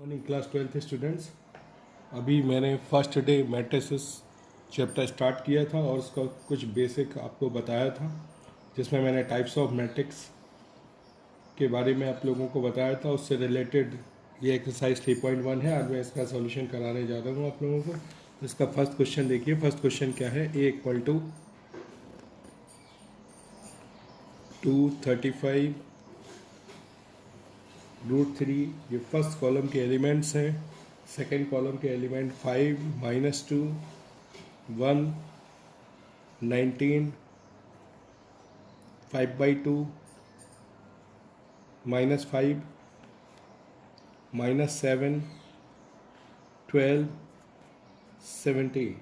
Morning class 12th students. अभी मैंने first day matrices chapter start किया था और उसका कुछ बेसिक आपको बताया था, जिसमें मैंने टाइप्स ऑफ मैट्रिक्स के बारे में आप लोगों को बताया था। उससे रिलेटेड ये एक्सरसाइज 3.1 है। आज मैं इसका सॉल्यूशन कराने जा रहा हूँ आप लोगों को। तो इसका फर्स्ट क्वेश्चन देखिए। फर्स्ट क्वेश्चन क्या है? ए इक्वल टू 235 √3। ये फर्स्ट कॉलम के एलिमेंट्स हैं। सेकेंड कॉलम के element 5 -2 1 19 5/2 -5 -7 12 17.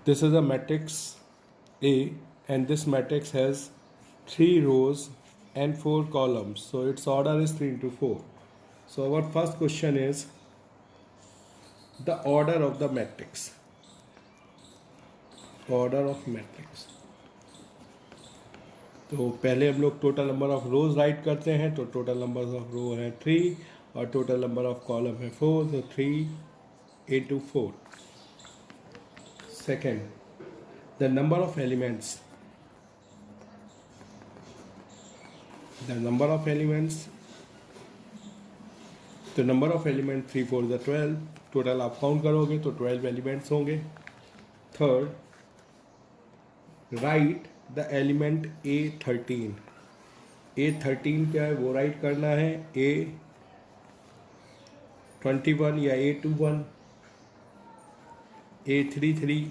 This is a matrix A, and this matrix has 3 rows and 4 columns, so its order is 3 into 4. So our first question is the order of the matrix. Order of matrix. तो पहले हम लोग total number of rose right करते हैं। तो total number of रो है 3 और total number of column है 4, तो 3 into 4. Second, the number of elements. The number of elements. तो नंबर ऑफ एलिमेंट 3 4 ज़ा 12। टोटल आप काउंट करोगे तो 12 एलिमेंट्स होंगे। Third, right the element A13। A13 क्या है वो राइट करना है। A21 या A21, A33,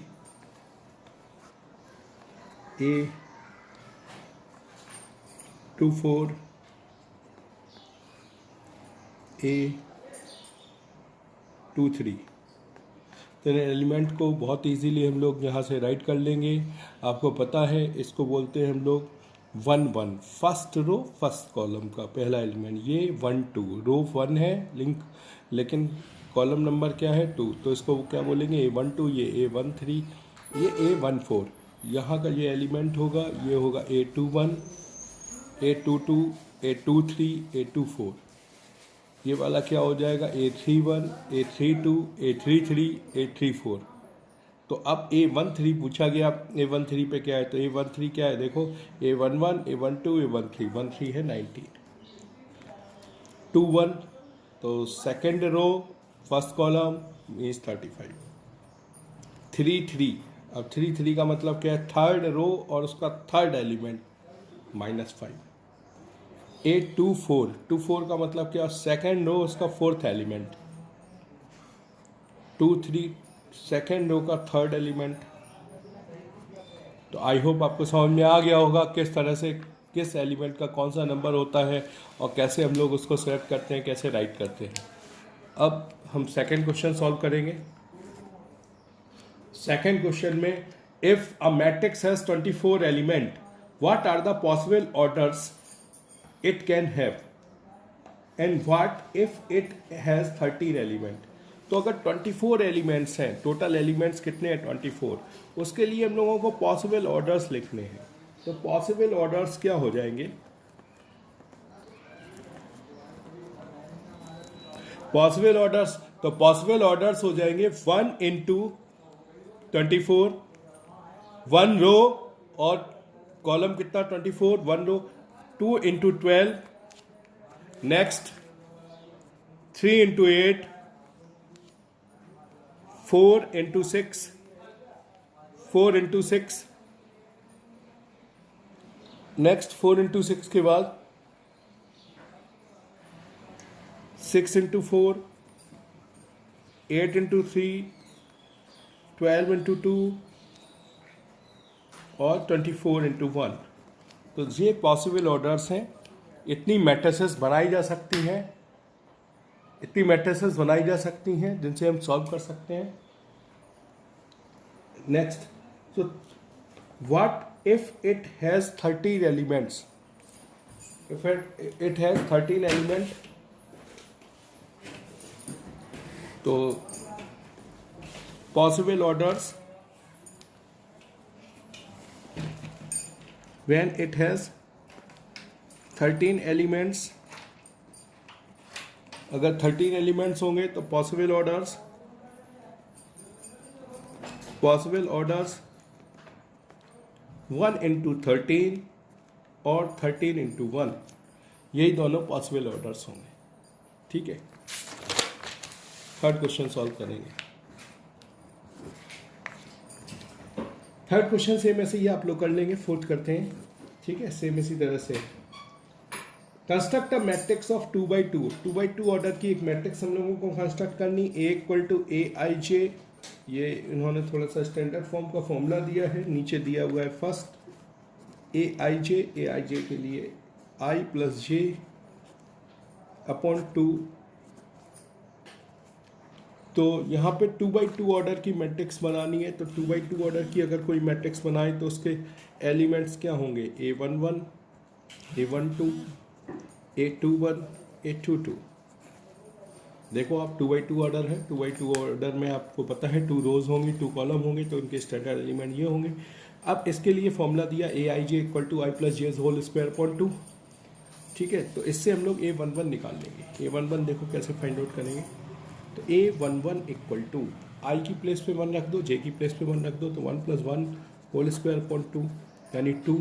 A24, A23। तो इन एलिमेंट को बहुत इजीली हम लोग यहाँ से राइट कर लेंगे। आपको पता है इसको बोलते हैं हम लोग 1 1, फर्स्ट रो फर्स्ट कॉलम का पहला एलिमेंट। ये 1 2, रो 1 है लिंक, लेकिन कॉलम नंबर क्या है 2, तो इसको क्या बोलेंगे A12, ये A13, ये A14। यहाँ का ये एलिमेंट होगा, ये होगा A21, A22, A23, A24। ये वाला क्या हो जाएगा A31, A32, A33, A34। तो अब A13 पूछा गया। A13 पे क्या है? तो A13 क्या है देखो, A11, A12, A13। 13 है 19, 21। तो second row first column means 35। 33, अब 33 का मतलब क्या है? थर्ड रो और उसका थर्ड एलिमेंट -5। A24, 24 का मतलब क्या? सेकेंड रो उसका फोर्थ एलिमेंट। 23 सेकेंड रो का थर्ड एलिमेंट। तो आई होप आपको समझ में आ गया होगा किस तरह से किस एलिमेंट का कौन सा नंबर होता है और कैसे हम लोग उसको सेलेक्ट करते हैं, कैसे राइट करते हैं। अब हम सेकेंड क्वेश्चन सॉल्व करेंगे। सेकेंड क्वेश्चन में, if a matrix has 24 element, what are the possible orders it can have, and what if it has 13 element. तो अगर 24 एलिमेंट्स हैं, टोटल एलिमेंट्स कितने हैं? 24। उसके लिए हम लोगों को पॉसिबल ऑर्डर्स लिखने हैं। तो पॉसिबल ऑर्डर्स क्या हो जाएंगे? पॉसिबल ऑर्डर्स, तो पॉसिबल ऑर्डर्स हो जाएंगे 1 into 24, 1 रो और कॉलम कितना? 24, 1 रो। 2 into 12, next 3 into 8, 4 into 6, 4 into 6, next 4 into 6 के बाद 6 into 4, 8 into 3, 12 into 2 और 24 into 1। तो ये पॉसिबल ऑर्डर्स हैं। इतनी मैट्रिसेस बनाई जा सकती हैं, इतनी मैट्रिसेस बनाई जा सकती हैं जिनसे हम सॉल्व कर सकते हैं। Next, so what if it has 13 elements? If it has 13 element, तो possible orders when it has 13 elements अगर 13 एलिमेंट्स होंगे तो पॉसिबल ऑर्डर्स 1 इंटू 13 और 13 इंटू 1, यही दोनों पॉसिबल ऑर्डर्स होंगे। ठीक है, थर्ड क्वेश्चन सॉल्व करेंगे। थर्ड क्वेश्चन सेम ऐसे ही आप लोग कर लेंगे, फोर्थ करते हैं। ठीक है, सेम इसी तरह से। Construct a matrix of 2x2, 2x2 order की एक मैट्रिक्स हम लोगों को कंस्ट्रक्ट करनी। A इक्वल टू AIJ, ये इन्होंने थोड़ा सा स्टैंडर्ड फॉर्म का फॉर्मूला दिया है, नीचे दिया हुआ है फर्स्ट AIJ के लिए I प्लस J अपॉन 2। तो यहाँ पे 2x2 ऑर्डर की मैट्रिक्स बनानी है, तो 2x2 ऑर्डर की अगर कोई मैट्रिक्स बनाए तो उसके एलिमेंट्स क्या होंगे? A11, A12, A21, A22। देखो आप 2x2 ऑर्डर है, 2x2 ऑर्डर में आपको पता है 2 रोज होंगी, 2 कॉलम होंगे, तो इनके स्टैंडर्ड एलिमेंट ये होंगे। अब इसके लिए फॉर्मूला दिया AIJ equal to I plus j whole square upon 2। ठीक है, तो इससे हम लोग A11 निकाल लेंगे। A11 देखो कैसे फाइंड आउट करेंगे। तो A11 इक्वल टू I की प्लेस पे 1 रख दो, J की प्लेस पे 1 रख दो, तो 1 प्लस 1 होल स्क्वायर अपॉन 2 यानी 2,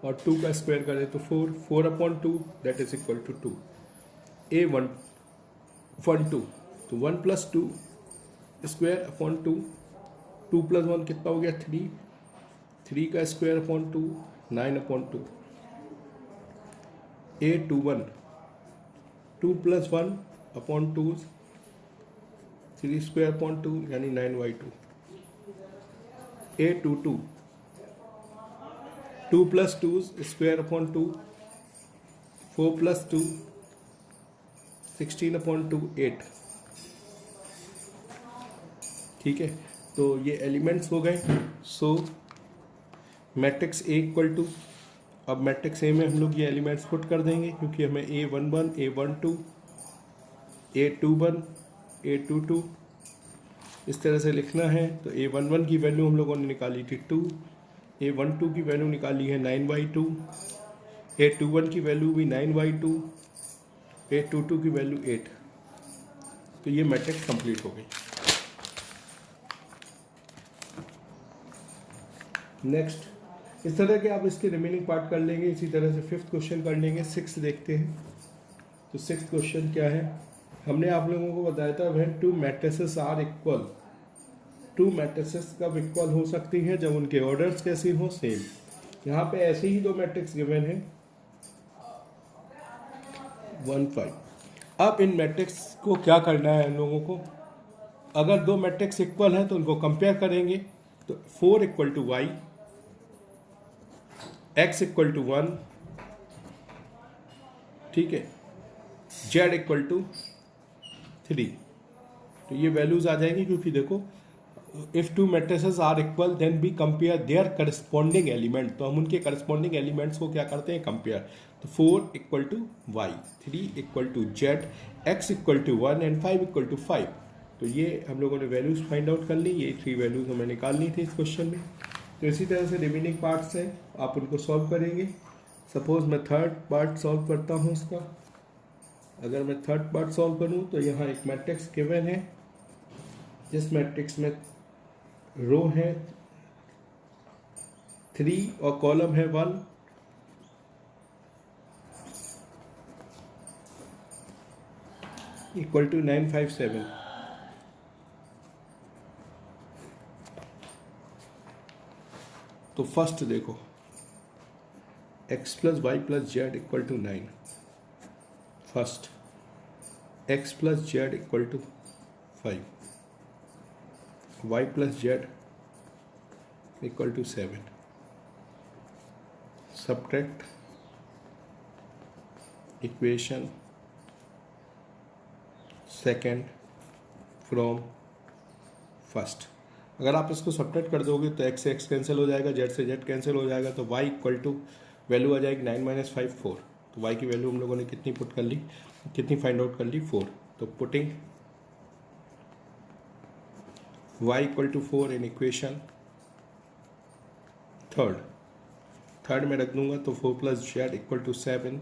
और 2 का स्क्वायर करें तो 4, 4 upon 2 that is equal to 2। A12 तो 1 प्लस 2 स्क्वायर अपॉन 2, 2 प्लस 1 कितना हो गया? 3, 3 का square upon 2 9 upon 2। A21 2 plus 1 upon 2 3 square upon 2 यानी 9/2। A22 2 plus 2 square upon 2 4 plus 2 16 upon 2 8। ठीक है, तो ये एलिमेंट्स हो गए। सो मैट्रिक्स A इक्वल टू, अब मैट्रिक्स A में हम लोग ये एलिमेंट्स पुट कर देंगे, क्योंकि हमें A11, A12, A21, A22 इस तरह से लिखना है। तो A11 की वैल्यू हम लोगों ने निकाली थी 2, A12 की वैल्यू निकाली है 9/2, A21 की वैल्यू भी 9/2, A22 की वैल्यू 8। तो ये मैट्रिक्स कंप्लीट हो गई। नेक्स्ट इस तरह के आप इसके रिमेनिंग पार्ट कर लेंगे। इसी तरह से फिफ्थ क्वेश्चन कर लेंगे। सिक्स्थ देखते हैं। तो सिक्स्थ क्वेश्चन क्या है? हमने आप लोगों को बताया था when 2 matrices are equal. 2 matrices कब इक्वल हो सकती हैं? जब उनके ऑर्डर्स कैसे हो? सेम। यहाँ पे ऐसे ही 2 मैट्रिक्स गिवन है 1 5। अब इन मैट्रिक्स को क्या करना है हम लोगों को? अगर 2 मैट्रिक्स इक्वल है तो उनको कंपेयर करेंगे। तो 4 equal to y, x equal to 1, ठीक है, z इक्वल टू 3। तो ये वैल्यूज आ जाएंगी, क्योंकि देखो if 2 matrices are equal then we compare their corresponding element. तो हम उनके करस्पॉन्डिंग एलिमेंट्स को क्या करते हैं? कंपेयर। तो 4 equal to y, 3 equal to z, x equal to 1 and 5 equal to 5। तो ये हम लोगों ने वैल्यूज फाइंड आउट कर ली। ये 3 वैल्यूज हमें निकालनी थी इस क्वेश्चन में। तो इसी तरह से रिमेनिंग पार्ट्स हैं, आप उनको सॉल्व करेंगे। सपोज मैं थर्ड पार्ट सॉल्व करता हूँ इसका। अगर मैं थर्ड पार्ट सॉल्व करूँ तो यहाँ एक मैट्रिक्स गिवन है, जिस मैट्रिक्स में रो है 3 और कॉलम है 1। Equal to 9 5 7। तो फर्स्ट देखो x plus y plus z equal to 9। First x plus z equal to 5, y plus z equal to 7। Subtract equation second from first. अगर आप इसको सब्ट्रैक्ट कर दोगे तो x से x कैंसिल हो जाएगा, z से z कैंसिल हो जाएगा, तो y इक्वल टू वैल्यू आ जाएगी 9 - 5 4। तो y की वैल्यू हम लोगों ने कितनी पुट कर ली, कितनी फाइंड आउट कर ली? 4। तो putting y equal to 4 in equation third में रख दूंगा, तो 4 plus z equal to 7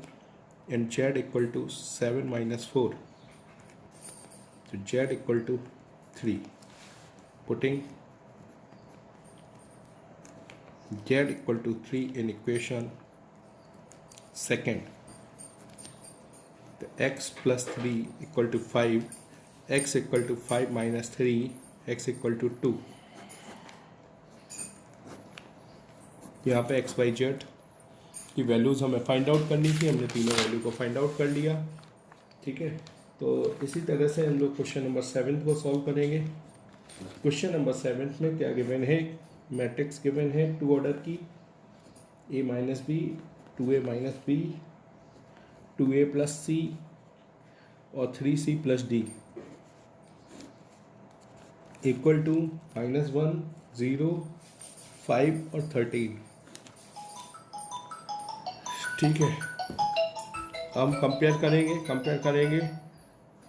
and z equal to 7 - 4। तो z equal to 3, putting z equal to 3 in equation second, तो x plus 3 equal to 5, x equal to 5 minus 3, x equal to 2। यहाँ पे x y z की values हमें find out करनी थी, हमने तीनों वैल्यू को फाइंड आउट कर लिया। ठीक है, तो इसी तरह से हम लोग क्वेश्चन नंबर 7 को सॉल्व करेंगे। क्वेश्चन नंबर 7 में क्या गिवन है, मैट्रिक्स गिवन है 2 ऑर्डर की, a minus B, 2a minus B, 2a plus C और 3c plus D equal to -1, 0, 5 और 13। ठीक है, हम कंपेयर करेंगे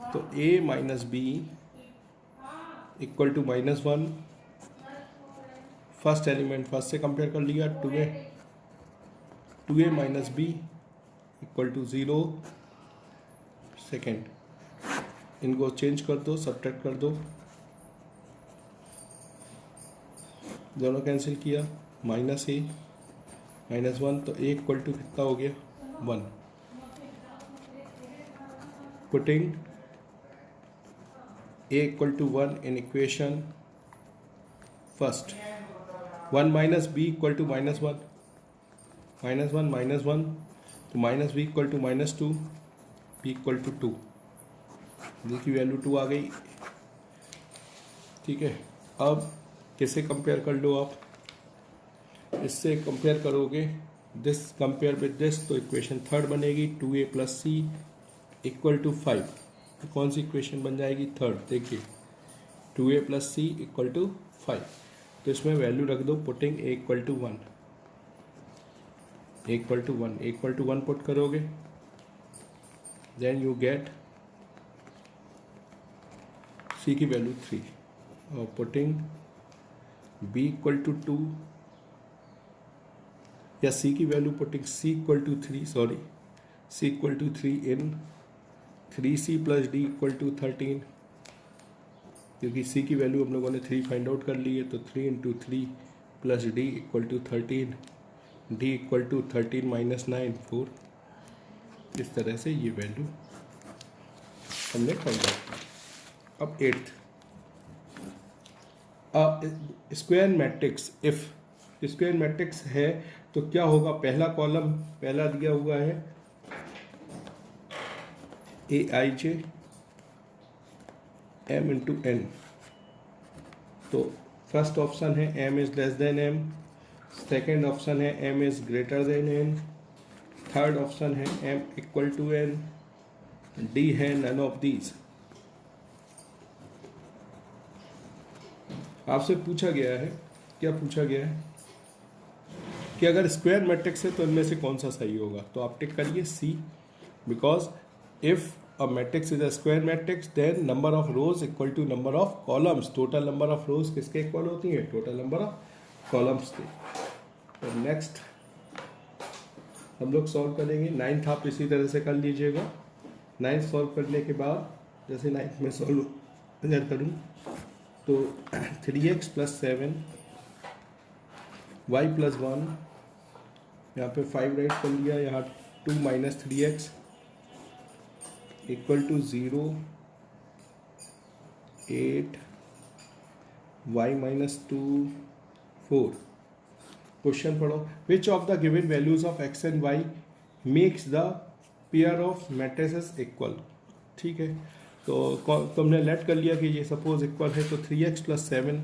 तो a minus b equal to -1, first element first से कंपेयर कर लिया, 2a minus b equal to 0, second, इनको चेंज कर दो, सब्ट्रैक्ट कर दो, दोनों कैंसिल किया, -a -1, तो a इक्वल टू कितना हो गया 1, putting a equal to 1 in equation first, 1 minus b equal to -1, -1, तो minus b equal to -2, b equal to 2, देखिए वैल्यू 2 आ गई। ठीक है, अब किसे कंपेयर कर लो आप, इससे कंपेयर करोगे, दिस कंपेयर विद दिस, तो इक्वेशन थर्ड बनेगी 2a plus C equal to 5, तो कौन सी इक्वेशन बन जाएगी थर्ड, देखिए 2a plus C equal to 5, तो इसमें वैल्यू रख दो, putting a equal to 1, a equal to 1 put करोगे, देन यू गेट c की वैल्यू 3, और पुटिंग b इक्वल टू 2, या c की value putting c equal to 3, sorry c equal to 3 in 3c plus d equal to 13, क्योंकि c की value हम लोगों ने 3 फाइंड आउट कर ली है, तो 3 into 3 plus d equal to 13, d equal to 13 minus 9, 4। इस तरह से ये वैल्यू हमने फाइंड आउट की। अब 8th, square matrix, if square matrix है तो क्या होगा, पहला कॉलम पहला दिया हुआ है aij m इंटू n, तो फर्स्ट ऑप्शन है m is less than m, second option है m is greater than n, third option है m equal to n, D है नन ऑफ दीज। आपसे पूछा गया है, क्या पूछा गया है कि अगर स्क्वायर मैट्रिक्स है तो इनमें से कौन सा सही होगा, तो आप टिक करिए C, because if a matrix is a square matrix then number of rows equal to number of columns, total number of rows किसके इक्वल होती है, टोटल नंबर ऑफ कॉलम्स के। तो नेक्स्ट हम लोग सॉल्व करेंगे, 9th आप इसी तरह से कर लीजिएगा। 9th सॉल्व करने के बाद, जैसे 9th में सॉल्व अगर करूँ तो 3x प्लस 7 y प्लस 1, यहाँ पे 5 राइट कर लिया, यहाँ 2 minus 3x equal to 0, 8 y minus 2, 4। Question पढ़ो, which of the given values of x and y makes the pair of matrices equal. ठीक है, तो तुमने लेट कर लिया कि ये सपोज इक्वल है, तो 3x प्लस 7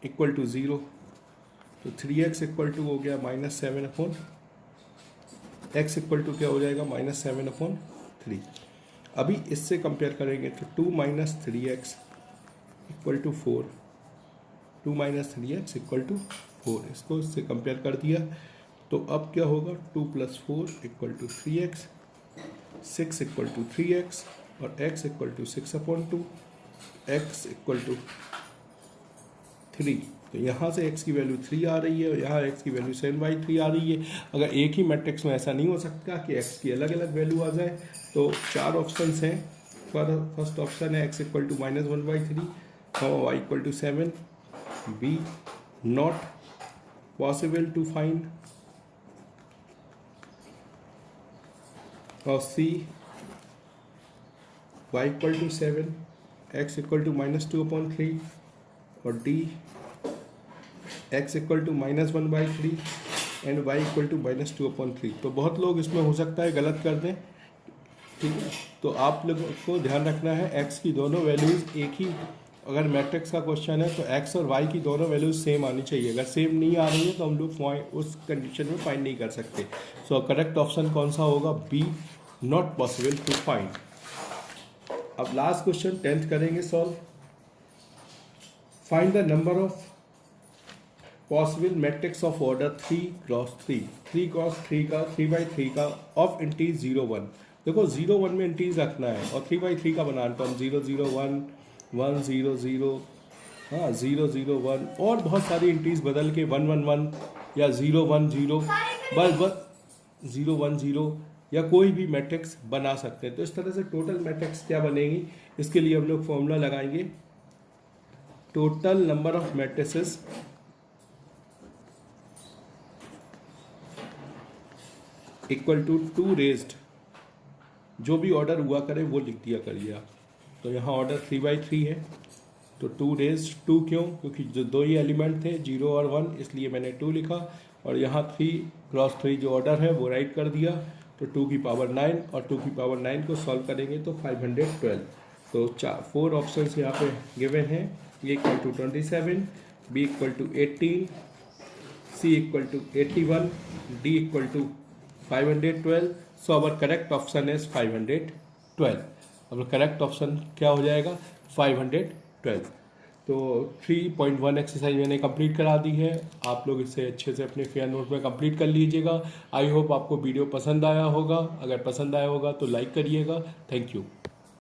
इक्वल टू 0, तो 3x इक्वल टू हो गया -7 अपॉन x इक्वल टू क्या हो जाएगा -7 अपॉन 3। अभी इससे कंपेयर करेंगे तो 2 minus 3x equal to 4, 2 minus 3x equal to 4, इसको इससे कंपेयर कर दिया, तो अब क्या होगा 2 plus 4 equal to 3x, 6 equal to 3x और x equal to 6 upon 2, x equal to 3। तो यहाँ से x की वैल्यू 3 आ रही है और यहाँ x की वैल्यू 7/3 आ रही है। अगर एक ही मैट्रिक्स में ऐसा नहीं हो सकता कि x की अलग अलग वैल्यू आ जाए, तो 4 ऑप्शंस हैं फर्स्ट ऑप्शन है x equal to -1/3 y equal to 7, B not possible to find, और C y equal to 7, x equal to -2/3, और D x equal to -1/3 and y equal to -2/3। तो बहुत लोग इसमें हो सकता है गलत कर दें, ठीक है। तो आप लोगों को ध्यान रखना है x की दोनों वैल्यूज़ एक ही, अगर मैट्रिक्स का क्वेश्चन है तो x और y की दोनों वैल्यूज सेम आनी चाहिए। अगर सेम नहीं आ रही है तो हम लोग उस कंडीशन में फाइंड नहीं कर सकते। सो करेक्ट ऑप्शन कौन सा होगा? B, not possible to find. अब लास्ट क्वेश्चन 10th करेंगे सॉल्व। Find the number of possible matrix of order 3x3, 3x3 का 3x3 का ऑफ इंटीज 0 1। देखो 0 1 में इंटीज रखना है और 3x3 का बनाना तो हम 0 0 1 1 0 0, हाँ 0 0 1 और बहुत सारी इंटीज बदल के 1 1 1 या 0 1 0 बस 0 1 0 या कोई भी मैट्रिक्स बना सकते हैं। तो इस तरह से टोटल मैट्रिक्स क्या बनेगी, इसके लिए हम लोग फॉर्मूला लगाएंगे। Total number of matrices equal to 2 raised, जो भी ऑर्डर हुआ करे वो लिख दिया करिए आप। तो यहाँ ऑर्डर 3x3 है तो 2 रेज्ड 2 क्यों? क्योंकि जो दो ही एलिमेंट थे 0 और 1, इसलिए मैंने 2 लिखा। और यहाँ 3x3 जो ऑर्डर है वो राइट कर दिया। तो 2 की पावर 9 और 2 की पावर 9 को सॉल्व करेंगे तो 512। तो 4 ऑप्शन यहाँ पे गिवन हैं। A equal to 27, B equal to 18, C equal to 81, D equal to 512। So our correct option is 512। अब करेक्ट ऑप्शन क्या हो जाएगा? 512। तो 3.1 एक्सरसाइज मैंने कंप्लीट करा दी है। आप लोग इसे अच्छे से अपने फेयर नोट में कंप्लीट कर लीजिएगा। आई होप आपको वीडियो पसंद आया होगा। अगर पसंद आया होगा तो लाइक करिएगा। Thank you.